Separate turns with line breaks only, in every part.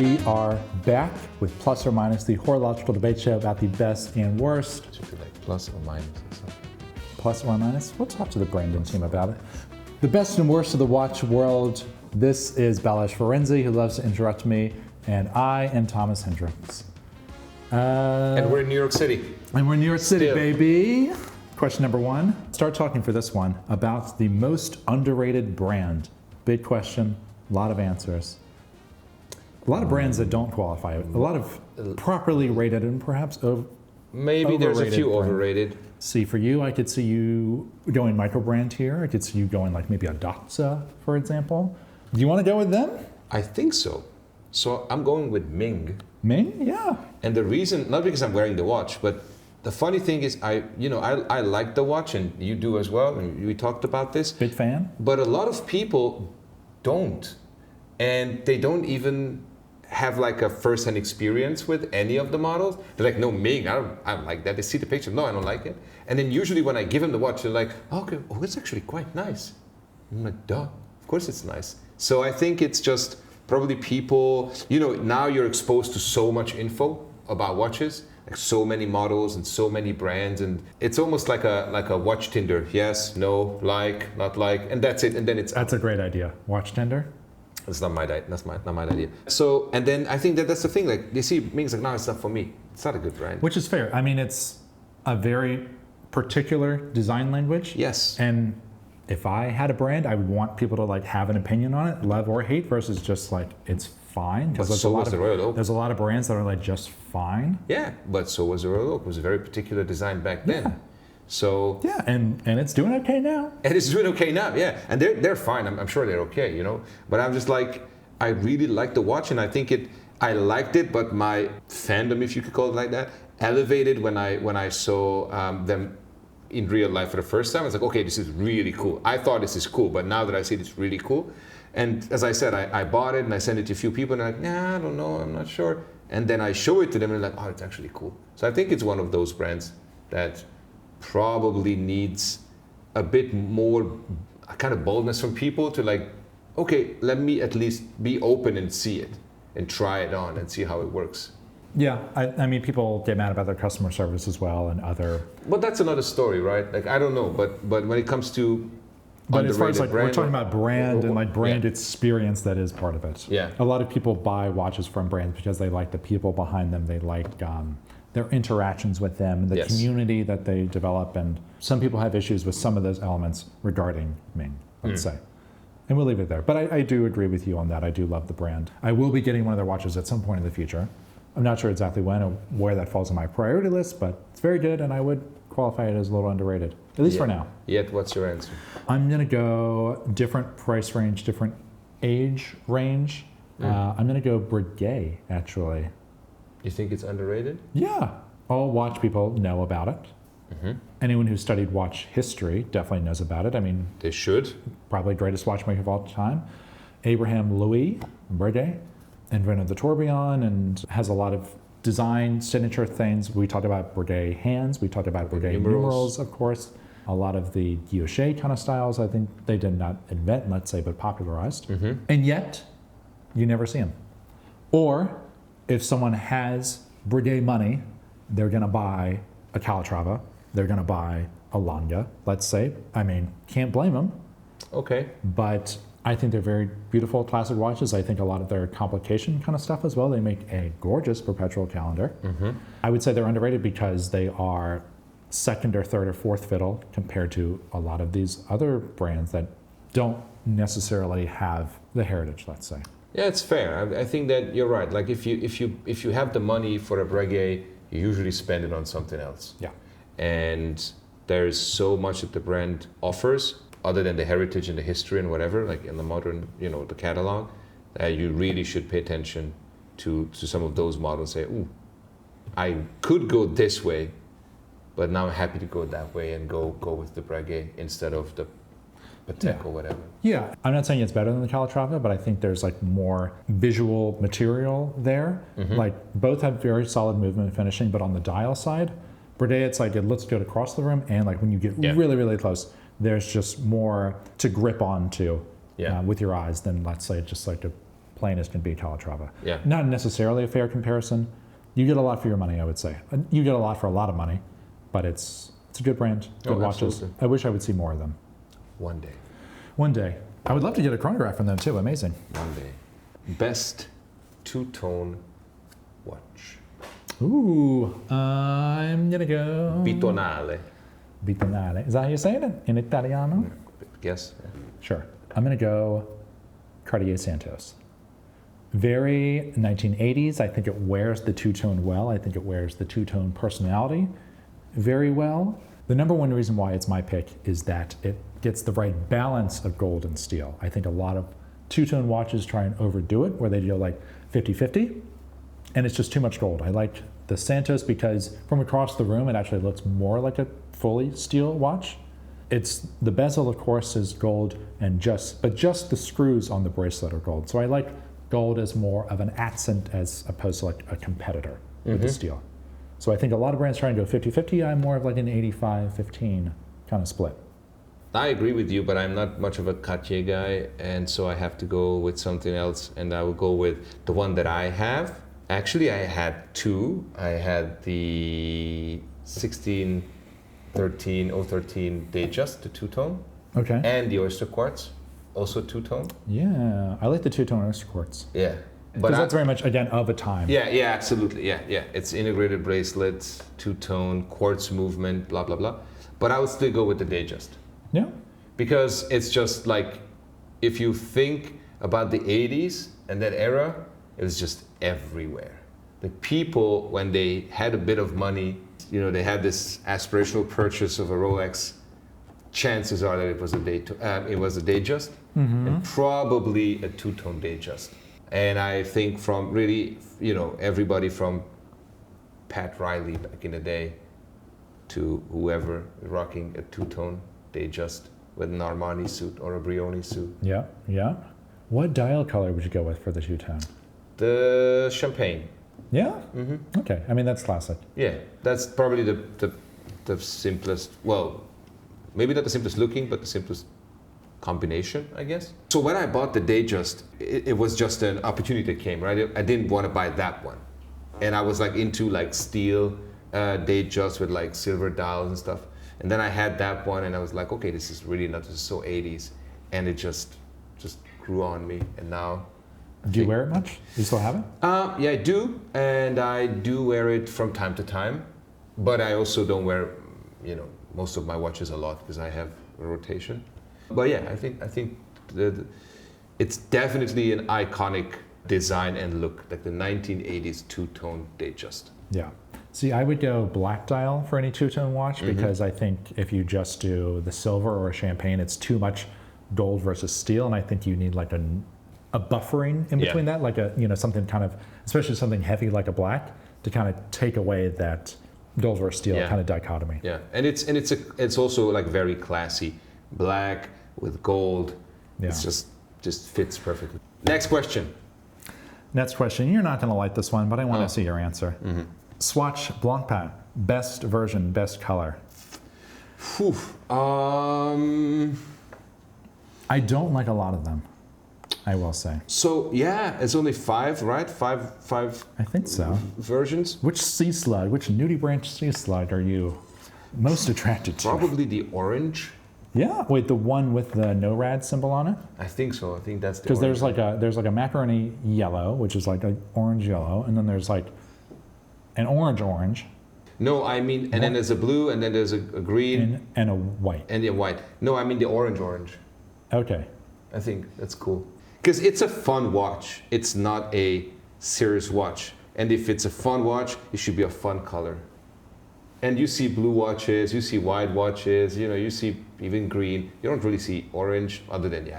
We are back with Plus or Minus, the Horological Debate Show about the best and worst.
It should be like plus or minus or something.
Plus or minus? We'll talk to the Brandon team about it. The best and worst of the watch world. This is Balazs Ferenczi, who loves to interrupt me, and I am Thomas Hendricks.
And we're in New York City.
And we're in New York City,
Still.
baby. Question number one. Start talking for this one about the most underrated brand. Big question, a lot of answers. A lot of brands that don't qualify. A lot of properly rated and perhaps
Maybe there's a few
brand.
overrated.
See, for you, I could see you going micro brand here. I could see you going like maybe a Datsa, for example. Do you want to go with them?
I think so. So I'm going with Ming.
Ming? Yeah.
And the reason, not because I'm wearing the watch, but the funny thing is I like the watch, and you do as well, and we talked about this.
Big fan.
But a lot of people don't. And they don't even have like a first-hand experience with any of the models. They're like, no, Ming, I don't like that. They see the picture, no, I don't like it. And then usually when I give them the watch, they're like, okay, oh, it's actually quite nice. I'm like, duh, of course it's nice. So I think it's just probably people, now you're exposed to so much info about watches, like so many models and so many brands, and it's almost like a watch Tinder. Yes, no, like, not like, and that's it. And then
That's a great idea. Watch Tinder.
That's not my idea. So, and then I think that's the thing. Like they see Ming's like, no, it's not for me. It's not a good brand.
Which is fair. I mean, it's a very particular design language.
Yes.
And if I had a brand, I would want people to like have an opinion on it, love or hate, versus just like it's fine. Because
But so was the Royal Oak.
There's a lot of brands that are like just fine.
Yeah, but so was the Royal Oak. It was a very particular design back then.
Yeah.
So
Yeah, and it's doing okay now.
and it's doing okay now. Yeah, and they're fine. I'm sure they're okay. But I'm just like, I really like the watch, and I think I liked it, but my fandom, if you could call it like that, elevated when I saw them in real life for the first time. I was like, okay, this is really cool. I thought this is cool, but now that I see it, it's really cool. And as I said, I bought it and I sent it to a few people, and they're like, nah, I don't know, I'm not sure. And then I show it to them, and they're like, oh, it's actually cool. So I think it's one of those brands that probably needs a bit more kind of boldness from people to like, okay, let me at least be open and see it and try it on and see how it works.
Yeah, I mean, people get mad about their customer service as well and other.
But that's another story, right? Like, I don't know, but when it comes to
But as far as like
brand,
we're talking about brand and like brand
yeah.
experience, that is part of it.
Yeah.
A lot of people buy watches from brands because they like the people behind them. They like their interactions with them, the
Yes.
community that they develop, and some people have issues with some of those elements regarding Ming, let's say. And we'll leave it there. But I do agree with you on that. I do love the brand. I will be getting one of their watches at some point in the future. I'm not sure exactly when or where that falls on my priority list, but it's very good, and I would qualify it as a little underrated, at least for now.
Yet, what's your answer?
I'm gonna go different price range, different age range. I'm gonna go Breguet, actually.
You think it's underrated?
Yeah, all watch people know about it. Anyone who's studied watch history definitely knows about it. I mean,
They should.
probably greatest watchmaker of all time. Abraham Louis Breguet invented the tourbillon and has a lot of design signature things. We talked about Breguet hands. We talked about Breguet numerals, of course. A lot of the guilloche kind of styles, I think they did not invent, let's say, but popularized. And yet, you never see them. Or if someone has Breguet money, they're going to buy a Calatrava. They're going to buy a Lange, let's say. I mean, can't blame them.
Okay.
But I think they're very beautiful classic watches. I think a lot of their complication kind of stuff as well. They make a gorgeous perpetual calendar. I would say they're underrated because they are second or third or fourth fiddle compared to a lot of these other brands that don't necessarily have the heritage, let's say.
Yeah, it's fair. I think that you're right. Like if you have the money for a Breguet, you usually spend it on something else.
Yeah.
And there's so much that the brand offers, other than the heritage and the history and whatever, like in the modern, the catalog, that you really should pay attention to some of those models. Say, ooh, I could go this way, but now I'm happy to go that way and go with the Breguet instead of the Patek or whatever.
Yeah, I'm not saying it's better than the Calatrava, but I think there's like more visual material there. Like both have very solid movement and finishing, but on the dial side, Breguet, it's like it looks good across the room, and like when you get really, really close, there's just more to grip onto with your eyes than, let's say, just like a plainest can be Calatrava.
Yeah.
Not necessarily a fair comparison. You get a lot for your money, I would say. You get a lot for a lot of money, but it's a good brand, good watches.
Absolutely.
I wish I would see more of them.
One day.
One day. I would love to get a chronograph from them too. Amazing.
One day. Best two-tone watch.
Ooh, I'm gonna go.
Bitonale.
Bitonale. Is that how you say it in Italiano?
Yes.
Sure. I'm gonna go Cartier Santos. Very 1980s. I think it wears the two-tone well. I think it wears the two-tone personality very well. The number one reason why it's my pick is that it gets the right balance of gold and steel. I think a lot of two-tone watches try and overdo it, where they do like 50-50, and it's just too much gold. I like the Santos because from across the room, it actually looks more like a fully steel watch. It's the bezel, of course, is gold, but just the screws on the bracelet are gold. So I like gold as more of an accent as opposed to like a competitor with the steel. So I think a lot of brands try and go 50-50. I'm more of like an 85-15 kind of split.
I agree with you, but I'm not much of a Cartier guy, and so I have to go with something else, and I will go with the one that I have. Actually, I had two. I had the 013 Datejust, the two-tone,
Okay.
and the Oyster Quartz, also two-tone.
Yeah, I like the two-tone oyster quartz.
Yeah.
Because that's very much, again, of a time.
Yeah, absolutely. Yeah. It's integrated bracelet, two-tone, quartz movement, blah, blah, blah. But I would still go with the Datejust.
Yeah.
Because it's just like, if you think about the 80s and that era, it was just everywhere. The people, when they had a bit of money, they had this aspirational purchase of a Rolex, chances are that it was a Datejust, and probably a two-tone Datejust. And I think from really, everybody from Pat Riley back in the day to whoever rocking a two-tone Datejust with an Armani suit or a Brioni suit.
Yeah. What dial color would you go with for the two-tone?
The champagne.
Yeah? Okay, I mean, that's classic.
Yeah, that's probably the simplest, well, maybe not the simplest looking, but the simplest combination, I guess. So when I bought the Datejust, it was just an opportunity that came, right? I didn't want to buy that one. And I was like into like steel Datejust with like silver dials and stuff. And then I had that one and I was like, okay, this is so 80s. And it just grew on me. And now...
Do you wear it much? Do you still have it?
Yeah, I do. And I do wear it from time to time. But I also don't wear, most of my watches a lot because I have a rotation. But yeah, I think it's definitely an iconic design and look, like the 1980s two-tone Datejust.
Yeah. See, I would go black dial for any two-tone watch because I think if you just do the silver or a champagne, it's too much gold versus steel, and I think you need like a buffering in between that, like something kind of, especially something heavy like a black, to kind of take away that gold versus steel kind of dichotomy.
Yeah, and it's also like very classy, black with gold.
Yeah.
It's just fits perfectly. Next question.
Next question. You're not going to like this one, but I want to see your answer. Swatch Blancpain, best version, best color.
Whew.
I don't like a lot of them, I will say.
So yeah, it's only 5, right? Five.
I think so.
Versions.
Which sea slug, which nudibranch sea slug are you most attracted to?
Probably the orange.
Yeah. Wait, the one with the NORAD symbol on it?
I think so. I think that's the.
Because there's like a macaroni yellow, which is like an orange yellow, and then there's like an orange.
No, I mean, and then there's a blue, and then there's a green,
and a white.
and a white. No, I mean the orange.
Okay.
I think that's cool. Because it's a fun watch. It's not a serious watch. And if it's a fun watch, it should be a fun color. And you see blue watches, you see white watches, you see even green. You don't really see orange, other than,
You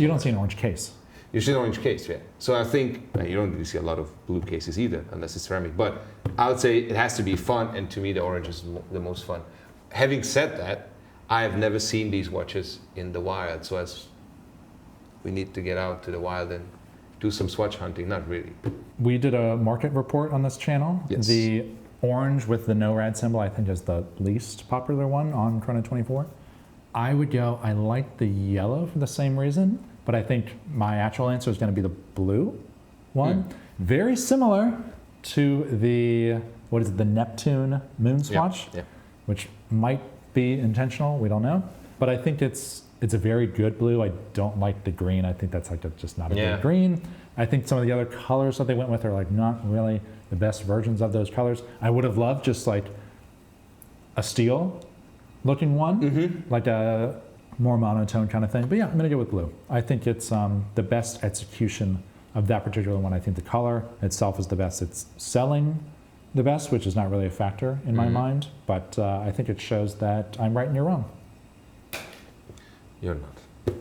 don't see an orange case.
You see an orange case, yeah. So I think you don't really see a lot of blue cases either, unless it's ceramic. But I would say it has to be fun, and to me the orange is the most fun. Having said that, I have never seen these watches in the wild, so we need to get out to the wild and do some swatch hunting. Not really.
We did a market report on this channel.
Yes.
The orange with the NORAD symbol, I think, is the least popular one on Chrono 24. I would go, I like the yellow for the same reason, but I think my actual answer is going to be the blue one. Very similar to the, what is it, the Neptune moon swatch, which might be intentional, we don't know. But I think it's a very good blue. I don't like the green. I think that's like just not a good green. I think some of the other colors that they went with are like not really the best versions of those colors. I would have loved just like a steel looking one, like a more monotone kind of thing. But yeah, I'm gonna go with blue. I think it's the best execution of that particular one. I think the color itself is the best. It's selling the best, which is not really a factor in my mind, but I think it shows that I'm right and you're wrong.
You're not.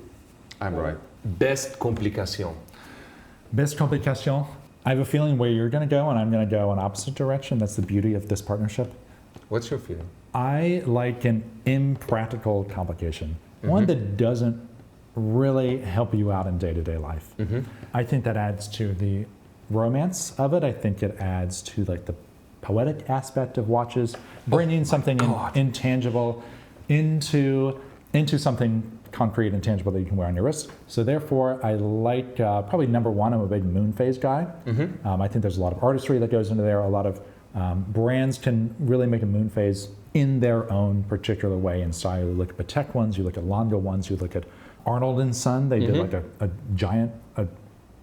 I'm right. Best Complication.
Best Complication. I have a feeling where you're going to go and I'm going to go in opposite direction. That's the beauty of this partnership.
What's your feeling?
I like an impractical complication. One that doesn't really help you out in day-to-day life. I think that adds to the romance of it. I think it adds to like the poetic aspect of watches, bringing something intangible into something concrete and tangible that you can wear on your wrist. So therefore, I like probably number one. I'm a big moon phase guy. I think there's a lot of artistry that goes into there. A lot of brands can really make a moon phase in their own particular way and style. You look at Patek ones, you look at Lange ones, you look at Arnold and Son. They did like a giant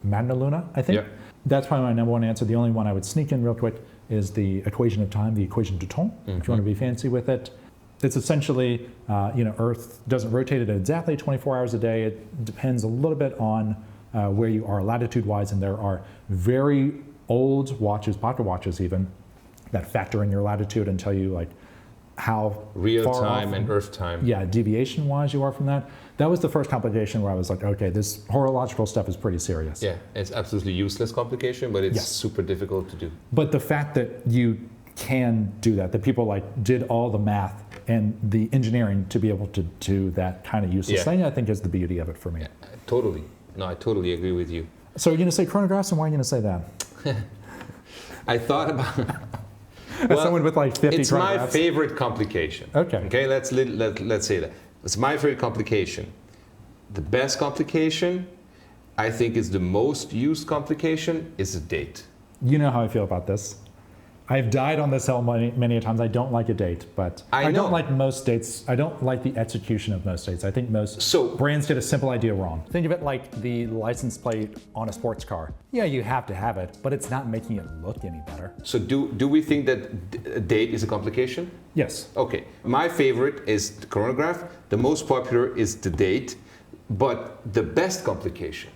Magna Luna, I think. That's probably my number one answer. The only one I would sneak in real quick is the equation of time, the equation du temps, if you want to be fancy with it. It's essentially, Earth doesn't rotate at exactly 24 hours a day. It depends a little bit on where you are latitude-wise, and there are very old watches, pocket watches even, that factor in your latitude and tell you like how
real
far
time
off,
and Earth time.
Yeah, deviation-wise you are from that. That was the first complication where I was like, okay, this horological stuff is pretty serious.
Yeah, it's absolutely useless complication, but it's super difficult to do.
But the fact that you can do that people like did all the math and the engineering to be able to do that kind of useless thing, I think is the beauty of it for me.
Yeah, totally. No, I totally agree with you.
So you're going to say chronographs, and why are you going to say that?
I thought about
As someone with like 50
it's
chronographs.
my favorite complication.
Okay,
let's say that. It's my favorite complication. The best complication, I think, is the most used complication, is a date.
You know how I feel about this. I've died on this hill many a times. I don't like a date, but I don't like most dates. I don't like the execution of most dates. I think most brands get a simple idea wrong. Think of it like the license plate on a sports car. Yeah, you have to have it, but it's not making it look any better.
So do we think that a date is a complication?
Yes.
Okay. My favorite is the chronograph. The most popular is the date, but the best complication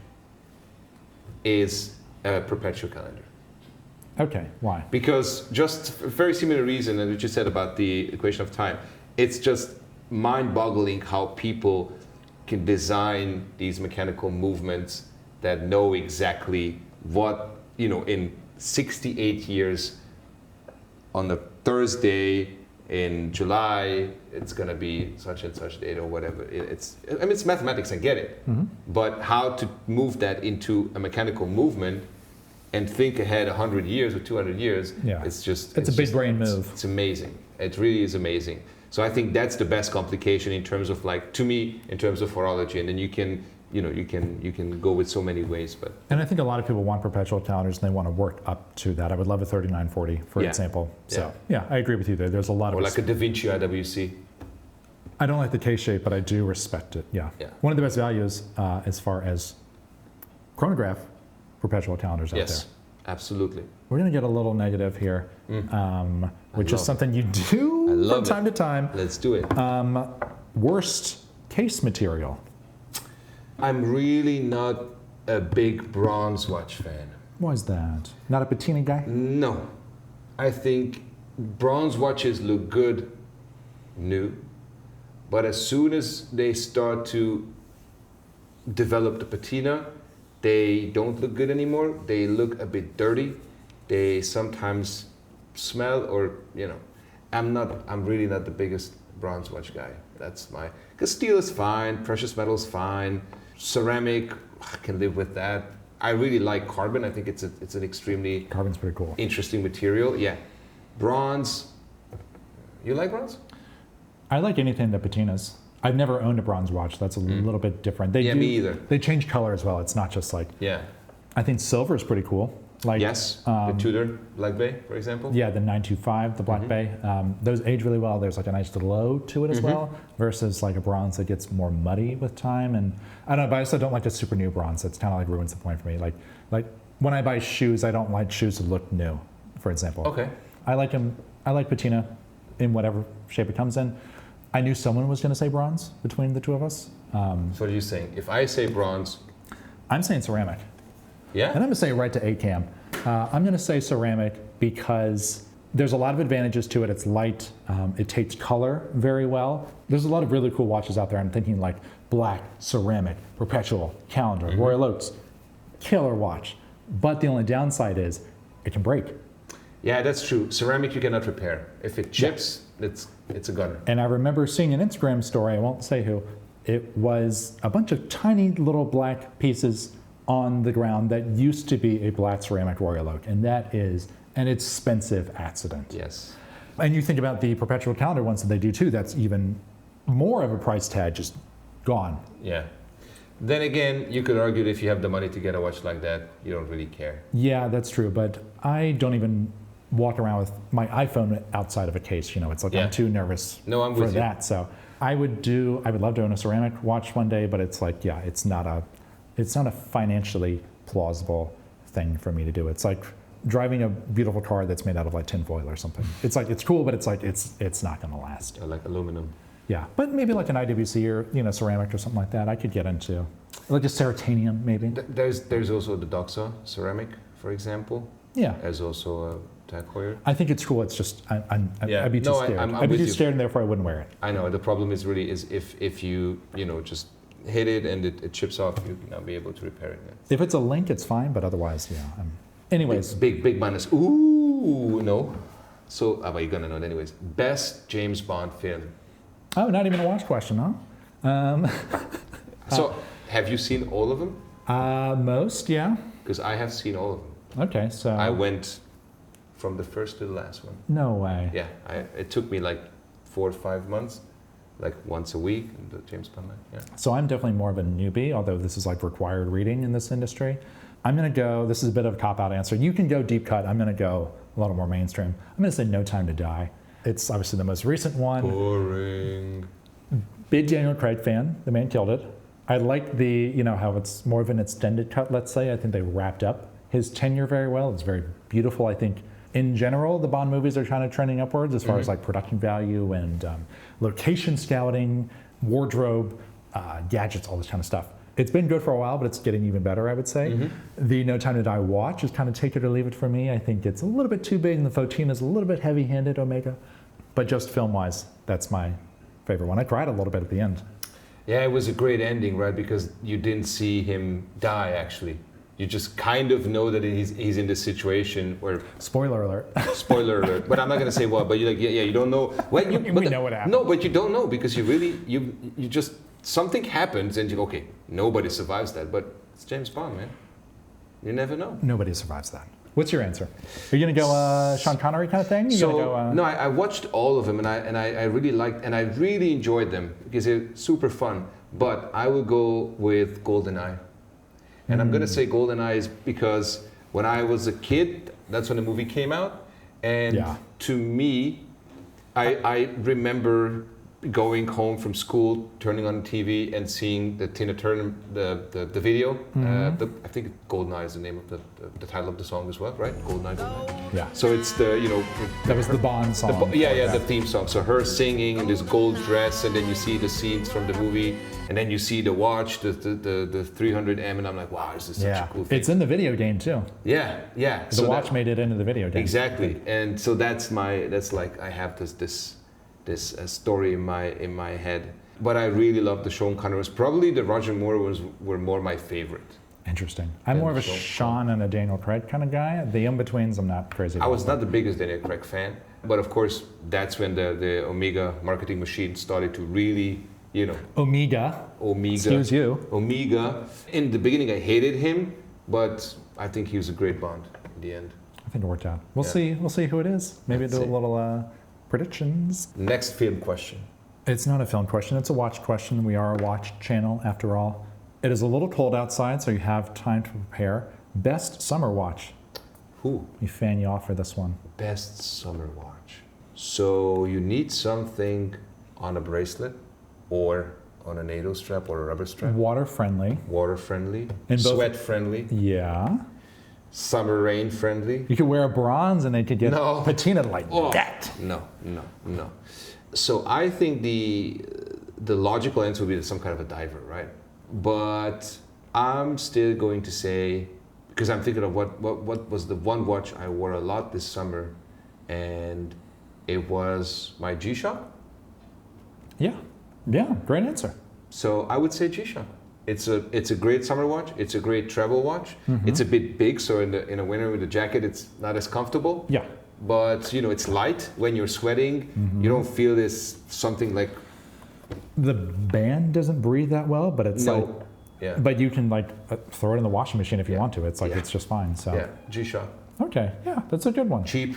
is a perpetual calendar.
Okay, why?
Because just a very similar reason as what you said about the equation of time. It's just mind-boggling how people can design these mechanical movements that know exactly what, in 68 years on the Thursday in July, it's going to be such and such date or whatever. It's mathematics, I get it. But how to move that into a mechanical movement and think ahead 100 years or 200 years, it's a
big brain move.
It's amazing. It really is amazing. So I think that's the best complication in terms of to me, in terms of horology. And then you can go with so many ways.
And I think a lot of people want perpetual calendars and they want to work up to that. I would love a 3940, for example. So yeah, I agree with you there. There's a lot of...
Or like a Da Vinci IWC.
I don't like the K shape, but I do respect it, yeah. One of the best values as far as chronograph perpetual calendars out there.
Yes, absolutely.
We're going to get a little negative here, which is something you do from time to time.
Let's do it.
Worst case material.
I'm really not a big bronze watch fan.
Why is that? Not a patina guy?
No. I think bronze watches look good new, but as soon as they start to develop the patina, they don't look good anymore. They look a bit dirty. They sometimes smell, or I'm really not the biggest bronze watch guy. Because steel is fine, precious metal is fine, ceramic, I can live with that. I really like carbon. I think it's an extremely
carbon's pretty cool,
interesting material. Yeah, bronze. You like bronze?
I like anything that patinas. I've never owned a bronze watch. That's a little bit different.
Me either.
They change color as well. It's not just like.
Yeah.
I think silver is pretty cool. Like,
yes, the Tudor Blancpain, for example.
Yeah, the 925, the Blancpain. Those age really well. There's like a nice glow to it as well, versus like a bronze that gets more muddy with time. And I don't know, but I also don't like a super new bronze. That's kind of like ruins the point for me. Like when I buy shoes, I don't like shoes to look new, for example.
Okay.
I like them. I like patina in whatever shape it comes in. I knew someone was going to say bronze between the two of us.
So what are you saying? If I say bronze,
I'm saying ceramic.
yeah,
And I'm going to say right to ACAM. I'm going to say ceramic because there's a lot of advantages to it. It's light. It takes color very well. There's a lot of really cool watches out there. I'm thinking like black, ceramic, perpetual, calendar, Royal Oaks. Killer watch. But the only downside is it can break.
Yeah, that's true. Ceramic you cannot repair. If it chips, it's a gunner.
And I remember seeing an Instagram story, I won't say who, it was a bunch of tiny little black pieces on the ground that used to be a black ceramic Royal Oak, and that is an expensive accident.
Yes.
And you think about the perpetual calendar ones that they do too, that's even more of a price tag, just gone.
Yeah. Then again, you could argue that if you have the money to get a watch like that, you don't really care.
Yeah, that's true, but I don't even walk around with my iPhone outside of a case, it's like I'm too nervous
I'm
for
with
that. So I would love to own a ceramic watch one day, but it's like, it's not a financially plausible thing for me to do. It's like driving a beautiful car that's made out of like tinfoil or something. It's like, it's cool, but it's like, it's not gonna last.
I like aluminum.
Yeah, but maybe like an IWC or, ceramic or something like that, I could get into. Like a ceratanium, maybe.
There's also the Doxa ceramic, for example.
Yeah.
There's also a Tag Heuer.
I think it's cool, it's just, I'd be too
No,
scared.
I'm
I'd be
with
too
you.
scared and therefore I wouldn't wear it.
I know, the problem is really if you, just hit it and it chips off, you will not be able to repair it.
If it's a link, it's fine, but otherwise, anyways.
Big minus. Ooh, no. So, but you're gonna know it anyways. Best James Bond film.
Oh, not even a watch question, huh?
So, have you seen all of them?
Most, yeah.
Because I have seen all of them.
Okay, so.
I went from the first to the last one.
No way.
Yeah, it took me like 4 or 5 months, like once a week, the James Bond night. Yeah.
So I'm definitely more of a newbie, although this is like required reading in this industry. I'm gonna go, this is a bit of a cop-out answer. You can go deep cut, I'm gonna go a little more mainstream. I'm gonna say No Time to Die. It's obviously the most recent one.
Boring.
Big Daniel Craig fan, the man killed it. I like the, how it's more of an extended cut, let's say. I think they wrapped up his tenure very well. It's very beautiful. I think in general, the Bond movies are kind of trending upwards as far as like production value and location scouting, wardrobe, gadgets, all this kind of stuff. It's been good for a while, but it's getting even better, I would say. The No Time to Die watch is kind of take it or leave it for me. I think it's a little bit too big and the Fotina is a little bit heavy-handed, Omega. But just film-wise, that's my favorite one. I cried a little bit at the end.
Yeah, it was a great ending, right? Because you didn't see him die, actually. You just kind of know that he's in this situation where...
Spoiler alert.
Spoiler alert. But I'm not going to say what, but you're like, you don't know. Well,
we know what happened.
No, but you don't know because you just... Something happens and you go, okay, nobody survives that, but it's James Bond, man. You never know.
Nobody survives that. What's your answer? Are you going to go Sean Connery kind of thing?
No, I watched all of them and I really liked and I really enjoyed them because they're super fun. But I would go with GoldenEye. And I'm going to say GoldenEye is because when I was a kid, that's when the movie came out. And to me, I remember going home from school, turning on the TV and seeing the Tina Turner, the video. I think GoldenEye is the name of the title of the song as well, right? GoldenEye, GoldenEye.
Yeah.
So it's the,
that was the Bond song.
The theme song. So her singing in this gold dress, and then you see the scenes from the movie, and then you see the watch, the 300M, and I'm like, wow, this is such a cool thing.
It's in the video game too.
Yeah.
The watch made it into the video game.
Exactly. And so that's like, I have this story in my head. But I really love the Sean Connery. Probably the Roger Moore were more my favorite.
Interesting. I'm more of a Sean and a Daniel Craig kind of guy. The in-betweens, I'm not crazy about.
I was not the biggest Daniel Craig fan, but of course, that's when the Omega marketing machine started to really,
Omega. Excuse you.
Omega. In the beginning, I hated him, but I think he was a great Bond in the end.
I think it worked out. We'll see who it is. Maybe do a little predictions.
Next film question.
It's not a film question, it's a watch question. We are a watch channel after all. It is a little cold outside, so you have time to prepare. Best summer watch.
Ooh.
We fan you off for this one.
Best summer watch. So you need something on a bracelet or on a NATO strap or a rubber strap.
Water friendly.
Water friendly.
And both-
Sweat friendly.
Yeah.
Summer rain friendly.
You could wear a bronze and they could get
No.
patinaed like
Oh,
that.
No. So I think the logical answer would be some kind of a diver, right? But I'm still going to say, because I'm thinking of what was the one watch I wore a lot this summer, and it was my G-Shock.
Yeah, great answer.
So I would say G-Shock. It's a great summer watch. It's a great travel watch. It's a bit big, so in a winter with a jacket, it's not as comfortable.
Yeah.
But it's light when you're sweating. You don't feel this something like
The band doesn't breathe that well, but it's like,
yeah.
but you can like throw it in the washing machine if you want to. It's like,
Yeah.
it's just fine. So,
Yeah, G-Shock.
okay. Yeah, that's a good one.
Cheap,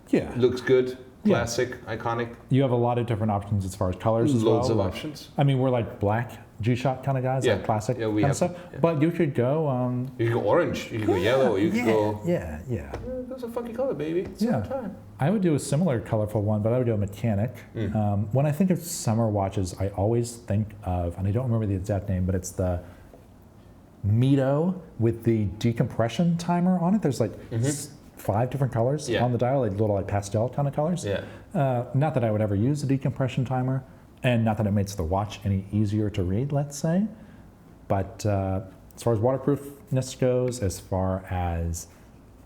Yeah.
looks good,
Yeah.
classic, iconic.
You have a lot of different options as far as colors as
Loads
well.
of
like-
options.
I mean, we're like black G-Shock kind of guys,
Yeah.
like classic
Yeah, we
kind
have-
of stuff.
yeah.
But you could go,
You can go orange, you can go yellow, you can go.
yeah.
That's a funky color, baby. It's
Yeah.
time.
I would do a similar colorful one, but I would do a mechanic. When I think of summer watches, I always think of, and I don't remember the exact name, but it's the Mito with the decompression timer on it. There's like 5 different colors
Yeah.
on the dial, like little like pastel kind of colors.
Yeah.
Not that I would ever use a decompression timer, and not that it makes the watch any easier to read, let's say. But as far as waterproofness goes, as far as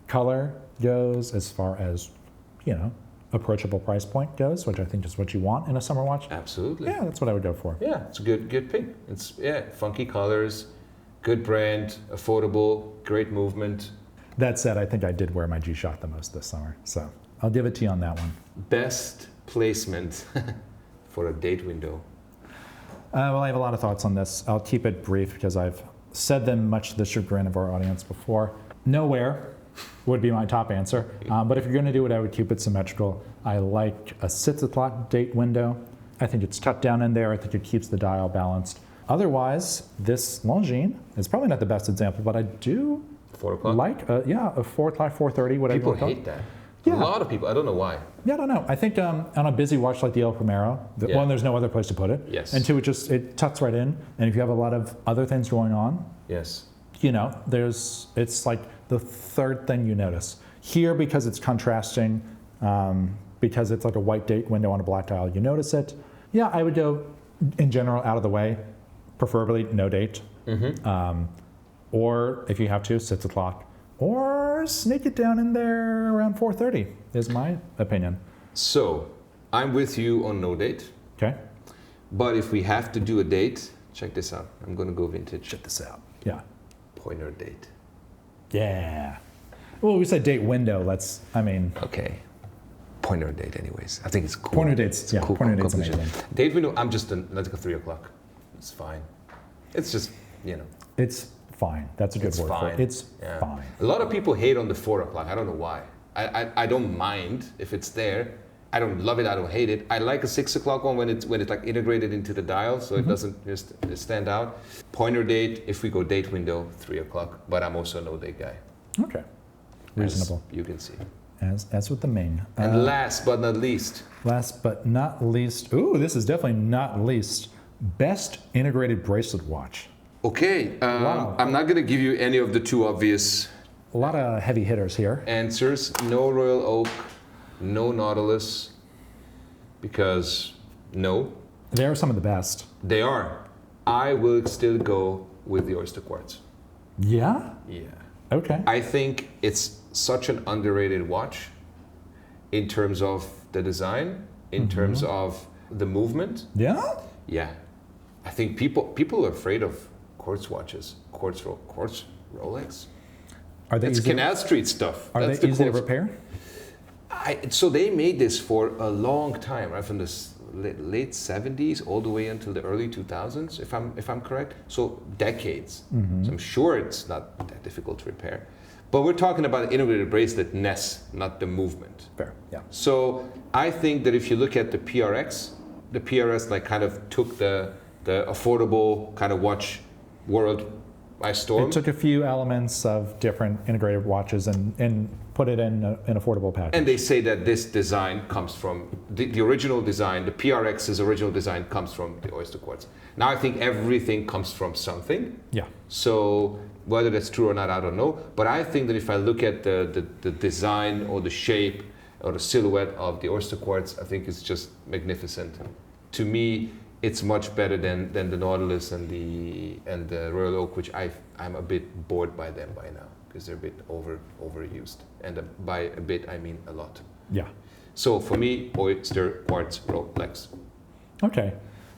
color goes, as far as, approachable price point goes, which I think is what you want in a summer watch.
Absolutely.
Yeah, that's what I would go for.
Yeah, it's a good pick. It's funky colors, good brand, affordable, great movement.
That said, I think I did wear my G-Shock the most this summer, so I'll give it to you on that one.
Best placement for a date window.
Well, I have a lot of thoughts on this. I'll keep it brief because I've said them much to the chagrin of our audience before. Nowhere would be my top answer, but if you're going to do it, I would keep it symmetrical. I like a 6 o'clock date window. I think it's tucked down in there. I think it keeps the dial balanced. Otherwise, this Longines is probably not the best example, but I do
4 o'clock.
like a 4 o'clock, 4:30, whatever
People
you want to
hate
call it.
that.
Yeah.
A lot of people. I don't know why.
Yeah, I don't know. I think on a busy watch like the El Primero,
Yeah.
one, there's no other place to put it.
Yes.
And two, it tucks right in. And if you have a lot of other things going on,
Yes.
it's like the third thing you notice. Here, because it's contrasting, because it's like a white date window on a black dial, you notice it. Yeah, I would go, in general, out of the way, preferably no date. Or if you have to, 6 o'clock. Or sneak it down in there around 4:30, is my opinion.
So, I'm with you on no date.
Okay?
But if we have to do a date, check this out. I'm going to go vintage.
Check this out. Yeah.
Pointer date.
Yeah. Well, we said date window.
Okay. Pointer date, anyways. I think it's cool.
Pointer dates.
It's
Yeah,
cool
pointer dates
composition.
amazing.
Date window, I'm just like a 3 o'clock. It's fine. It's just,
It's fine. That's a good
It's
word for
fine.
it. It's
Yeah.
fine.
A lot of people hate on the 4 o'clock. I don't know why. I don't mind if it's there. I don't love it. I don't hate it. I like a 6 o'clock one when it's like integrated into the dial, so it doesn't just stand out. Pointer date. If we go date window, 3 o'clock. But I'm also a no date guy.
Okay. Reasonable.
As you can see.
As with the main.
And last but not least,
Last but not least. Ooh, this is definitely not least. Best integrated bracelet watch.
okay.
Wow.
I'm not gonna give you any of the two obvious
A lot of heavy hitters here.
answers. No Royal Oak, no Nautilus, because no,
They are some of the best.
they are. I will still go with the Oyster Quartz.
Yeah?
Yeah.
Okay.
I think it's such an underrated watch in terms of the design, in terms of the movement.
Yeah?
Yeah. I think people are afraid of quartz watches. Quartz Rolex.
Are they
It's
easy,
Canal Street stuff.
are
That's
they
the
easy to
quartz.
repair?
So they made this for a long time, right? From the late 70s all the way until the early 2000s, if I'm correct. So decades. So I'm sure it's not that difficult to repair. But we're talking about an integrated bracelet-ness, not the movement.
Fair. Yeah.
So I think that if you look at the PRX, the PRS like kind of took the affordable kind of watch world by storm.
It took a few elements of different integrated watches and put it in an affordable package.
And they say that this design comes from the original design, the PRX's original design comes from the Oyster Quartz. Now I think everything comes from something.
Yeah.
So whether that's true or not, I don't know. But I think that if I look at the design or the shape or the silhouette of the Oyster Quartz, I think it's just magnificent. To me, it's much better than the Nautilus and the Royal Oak, which I'm a bit bored by them by now because they're a bit overused. And by a bit, I mean a lot.
Yeah.
So for me, Oyster Quartz Rolex.
Okay.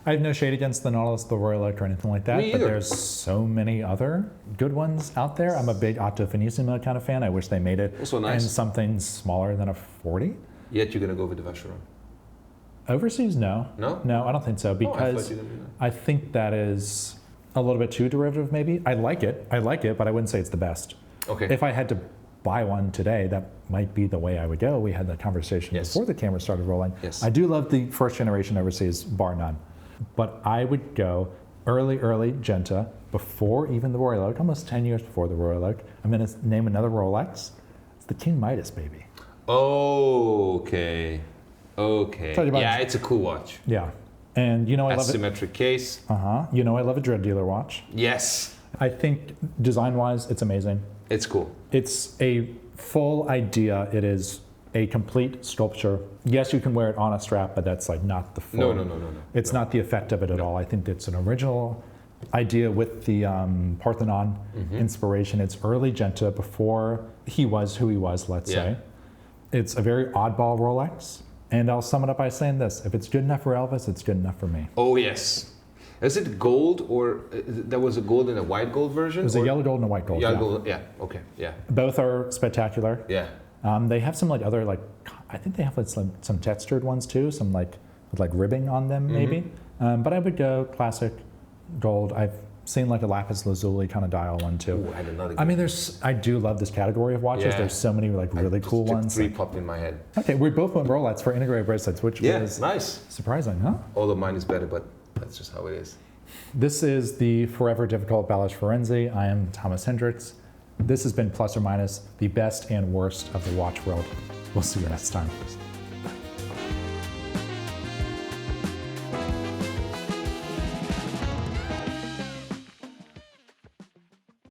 I have no shade against the Nautilus, the Royal Oak, or anything like that,
Me
but
either.
there's so many other good ones out there. I'm a big Otto Finissimo kind of fan. I wish they made it
Also nice.
in something smaller than a 40.
Yet you're gonna go with the Vacheron.
Overseas, no.
No?
No, I don't think so,
Oh, I thought
because
you were gonna do
I think that is a little bit too derivative, maybe. I like it, but I wouldn't say it's the best.
that. Okay.
If I had to buy one today, that might be the way I would go. We had that conversation
Yes.
before the camera started rolling.
Yes.
I do love the first generation overseas, bar none. But I would go early Genta, before even the Royal Oak, almost 10 years before the Royal Oak. I'm going to name another Rolex. It's the King Midas, baby.
Okay.
Tell you about
Yeah,
it.
it's a cool watch.
Yeah. And you know I love it.
Asymmetric case.
You know I love a Dread Dealer watch.
Yes.
I think design-wise, it's amazing.
It's cool.
It's a full idea. It is a complete sculpture. Yes, you can wear it on a strap, but that's like not the full.
No.
It's not the effect of it at all. I think it's an original idea with the Parthenon inspiration. It's early Genta, before he was who he was, let's say. It's a very oddball Rolex. And I'll sum it up by saying this. If it's good enough for Elvis, it's good enough for me.
Oh, yes. Is it gold or there was a gold and a white gold version?
There's a yellow gold and a white gold.
Yellow
Yeah.
gold. Yeah. Okay. Yeah.
Both are spectacular.
Yeah.
They have some like other I think they have like some textured ones too, some like with like ribbing on them maybe. But I would go classic gold. I've seen like a lapis lazuli kind of dial one too.
Ooh, I had another.
I mean, I do love this cacategory of watches.
Yeah.
There's so many like really cool ones.
Three popped in my head.
Okay, we both went Rolex for integrated bracelets, which was
Nice.
surprising, huh?
Although mine is better, but that's just how it is.
This is the forever difficult Balazs Ferenczi. I am Thomas Hendricks. This has been Plus or Minus, the best and worst of the watch world. We'll see you next time.